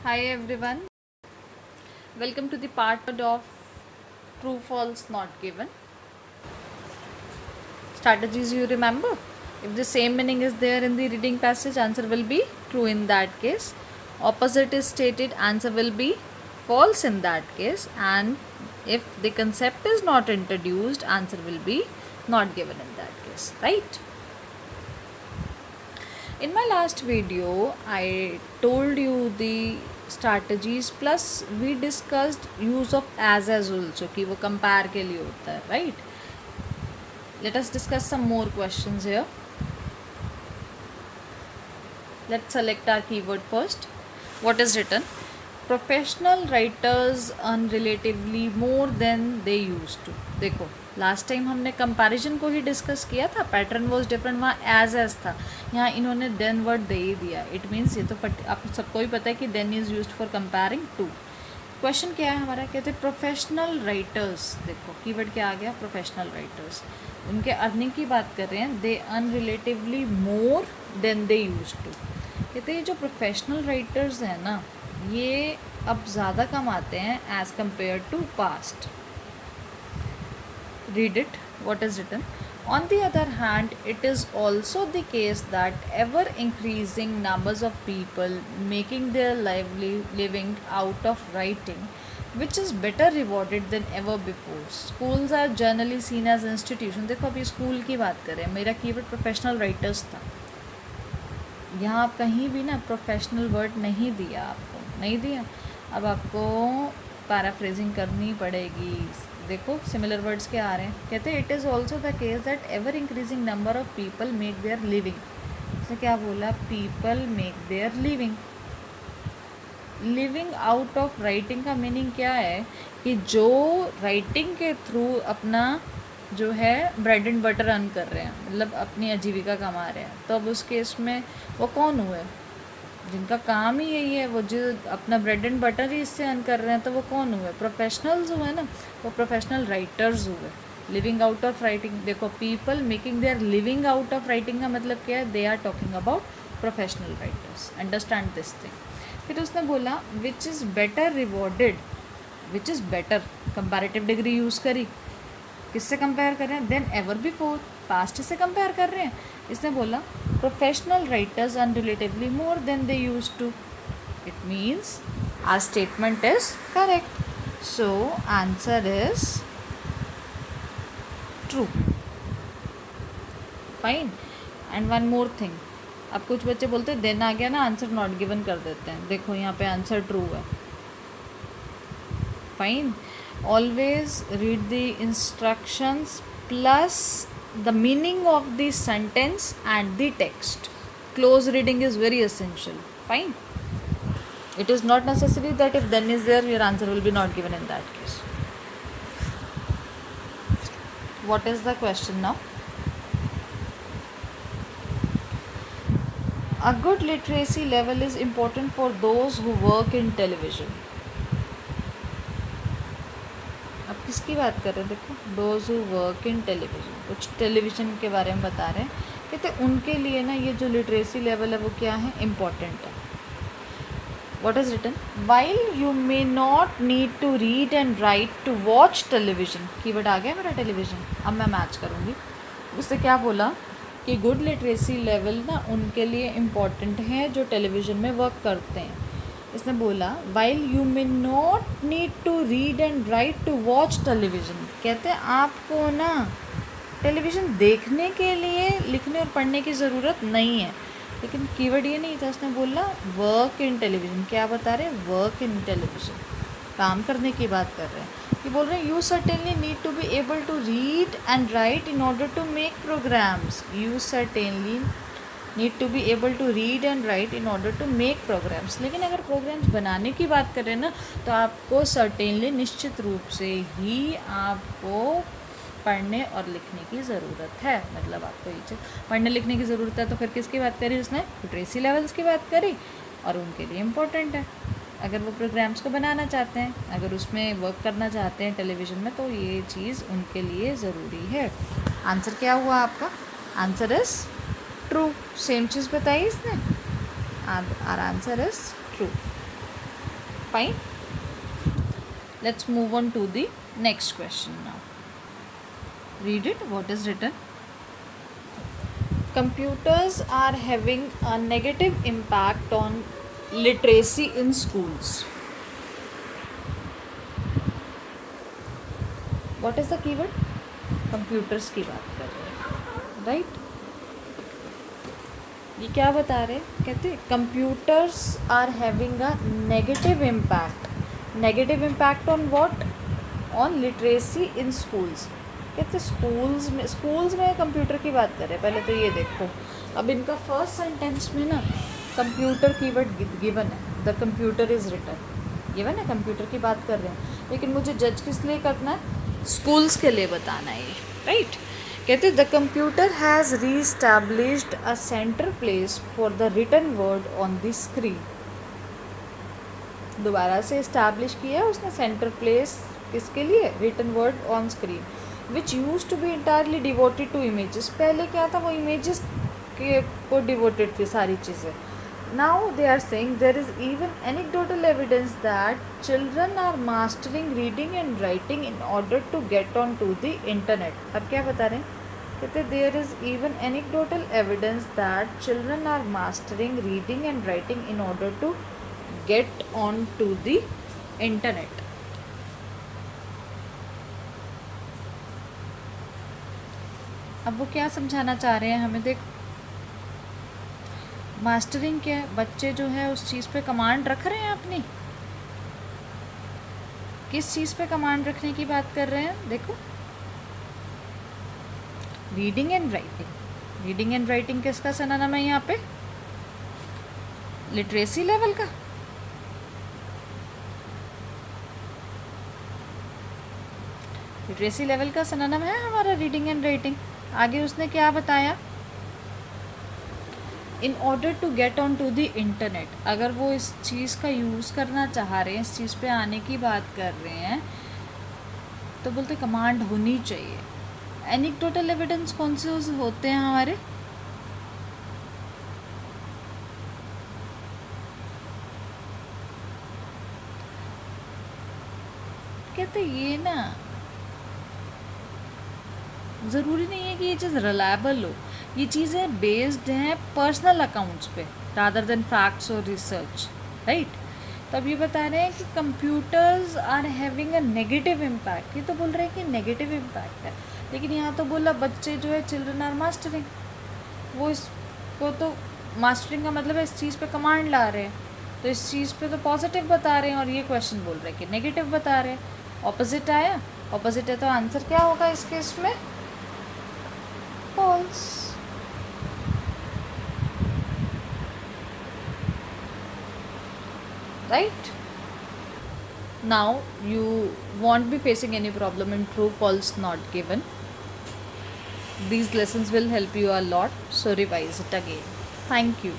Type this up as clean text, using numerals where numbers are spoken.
Hi everyone, welcome to the part of true false not given. Strategies you remember. If the same meaning is there in the reading passage, answer will be true in that case. Opposite is stated, answer will be false in that case. And if the concept is not introduced, answer will be not given in that case, right? In my last video, I told you the strategies plus we discussed use of as also कि वो compare के लिए होता है, right? Let us discuss some more questions here. Let's select our keyword first. What is written? Professional writers earn relatively more than they used to. देखो last time हमने comparison को ही discuss किया था. पैटर्न वॉज डिफरेंट, वहाँ as था. यहाँ इन्होंने then word दे ही दिया. इट मीन्स ये तो आप सबको ही पता है कि then is used for comparing to. Question क्या है हमारा? कहते हैं प्रोफेशनल राइटर्स. देखो कीवर्ड क्या आ गया? Professional writers. उनके अर्निंग की बात कर रहे हैं. They earn relatively more than they used to. कहते हैं जो प्रोफेशनल राइटर्स हैं ना, ये अब ज़्यादा कमाते हैं as compare to past. Read it. What is written? On the other hand, it is also the case that ever increasing numbers of people making their living out of writing, which is better rewarded than ever before. Schools are generally seen as institutions. देखो अभी school की बात करें, मेरा keyword professional writers था. यहाँ आप कहीं भी ना प्रोफेशनल वर्ड नहीं दिया, आपको नहीं दिया. अब आपको पैराफ्रेजिंग करनी पड़ेगी. देखो सिमिलर वर्ड्स क्या आ रहे हैं. कहते हैं it is also the case that ever increasing number of people make their living. इसने क्या बोला? People make their living. Living out of writing का मीनिंग क्या है? कि जो राइटिंग के थ्रू अपना जो है ब्रेड एंड बटर अर्न कर रहे हैं, मतलब अपनी आजीविका कमा रहे हैं. तो अब उस केस में वो कौन हुए? जिनका काम ही यही है, वो जो अपना ब्रेड एंड बटर ही इससे अर्न कर रहे हैं, तो वो कौन हुए? प्रोफेशनल्स हुए ना. वो प्रोफेशनल राइटर्स हुए. Living out of writing. देखो people making their living out of writing का मतलब क्या है? They are talking about professional writers. Understand this thing. फिर उसने बोला which is better rewarded. Which is better, comparative degree use करी. किससे कंपेयर कर रहे हैं? देन एवर बिफोर, पास्ट से कंपेयर कर रहे हैं. इसने बोला professional writers earn relatively more than they use to. It means our statement is correct. So answer is true. Fine. And one more thing. अब कुछ बच्चे बोलते हैं देन आ गया ना, आंसर नॉट गिवन कर देते हैं. देखो यहाँ पे आंसर ट्रू है. Fine. Always read the instructions plus the meaning of the sentence and the text. Close reading is very essential. Fine. It is not necessary that if then is there, your answer will be not given in that case. What is the question now? A good literacy level is important for those who work in television. अब किसकी बात कर रहे हैं? देखो those who work in television. कुछ television के बारे में बता रहे हैं. कहते उनके लिए ना ये जो लिटरेसी लेवल है वो क्या है? इम्पॉर्टेंट है. What is written? While you may not need to read and write to watch television. Keyword आ गया मेरा टेलीविज़न. अब मैं मैच करूँगी. उससे क्या बोला कि गुड लिटरेसी लेवल ना उनके लिए इम्पॉर्टेंट है जो टेलीविज़न में वर्क करते हैं. इसने बोला while you may not need to read and write to watch television. कहते हैं आपको ना टेलीविज़न देखने के लिए लिखने और पढ़ने की ज़रूरत नहीं है. लेकिन कीवर्ड ये नहीं था. उसने बोला वर्क इन टेलीविज़न. क्या बता रहे हैं? वर्क इन टेलीविज़न, काम करने की बात कर रहे हैं. ये बोल रहे हैं you certainly need to be able to read and write in order to make programs. You certainly need to be able to read and write in order to make programs. लेकिन अगर प्रोग्राम्स बनाने की बात करें ना, तो आपको certainly निश्चित रूप से ही आपको पढ़ने और लिखने की ज़रूरत है. मतलब आपको ये चीज़ पढ़ने लिखने की ज़रूरत है. तो फिर किसकी बात करी उसने? लिटरेसी लेवल्स की बात करी. और उनके लिए इम्पोर्टेंट है. अगर वो प्रोग्राम्स को बनाना चाहते हैं, अगर उसमें वर्क करना चाहते हैं टेलीविज़न में, तो ये चीज़ उनके लिए ज़रूरी है. आंसर क्या हुआ आपका? Answer is true. सेम चीज़ बताई इसने. Our answer is true. Fine. Let's move on to the next question now. Read it. What is written? Computers are having a negative impact on literacy in schools. What is the keyword? Computers की बात कर रहे हैं, right? ये क्या बता रहे हैं? कहते हैं computers are having a negative impact. Negative impact on what? On literacy in schools. कहते स्कूल्स में कंप्यूटर की बात कर रहे हैं. पहले तो ये देखो, अब इनका फर्स्ट सेंटेंस में ना कंप्यूटर कीवर्ड गिवन है. The computer is written, given है, कंप्यूटर की बात कर रहे हैं. लेकिन मुझे जज किस लिए करना है? स्कूल्स के लिए बताना है, राइट? कहते the computer has reestablished a centre place for the written word on the screen. दोबारा से इस्टेब्लिश किया उसने सेंटर प्लेस किसके लिए? Written word on screen, which use to be entirely devoted to images. पहले क्या था? वो इमेजेस के को डिवोटेड थी सारी चीज़ें. Now they are saying there is even anecdotal evidence that children are mastering reading and writing in order to get on to the internet. अब क्या बता रहे हैं? कहते there is even anecdotal evidence that children are mastering reading and writing in order to get on to the internet. अब वो क्या समझाना चाह रहे हैं हमें? देखो, मास्टरिंग क्या है? बच्चे जो है उस चीज़ पे कमांड रख रहे हैं अपनी. किस चीज़ पे कमांड रखने की बात कर रहे हैं? देखो, reading and writing. Reading and writing किसका सिनोनिम है यहाँ पे? लिटरेसी लेवल का. लिटरेसी लेवल का सिनोनिम है हमारा रीडिंग एंड राइटिंग. आगे उसने क्या बताया? In order to get on to the internet. अगर वो इस चीज़ का यूज़ करना चाह रहे हैं, इस चीज़ पे आने की बात कर रहे हैं, तो बोलते कमांड होनी चाहिए. एनेक्डोटल एविडेंस कौन से होते हैं हमारे? कहते ये ना ज़रूरी नहीं है कि ये चीज़ रिलायबल हो. ये चीज़ें बेस्ड हैं पर्सनल अकाउंट्स पे रादर देन फैक्ट्स और रिसर्च, राइट? तो अब ये बता रहे हैं कि computers are having a negative impact. ये तो बोल रहे हैं कि नेगेटिव इम्पैक्ट है, लेकिन यहाँ तो बोला बच्चे जो है चिल्ड्रन आर मास्टरिंग. वो इसको तो मास्टरिंग का मतलब है इस चीज़ पे कमांड ला रहे हैं, तो इस चीज़ पे तो पॉजिटिव बता रहे हैं, और ये क्वेश्चन बोल रहे हैं कि नेगेटिव बता रहे हैं. ऑपोजिट आया, ऑपोजिट है, तो आंसर क्या होगा इस केस में? False. Right? Now you won't be facing any problem in true false not given. These lessons will help you a lot, so revise it again. Thank you.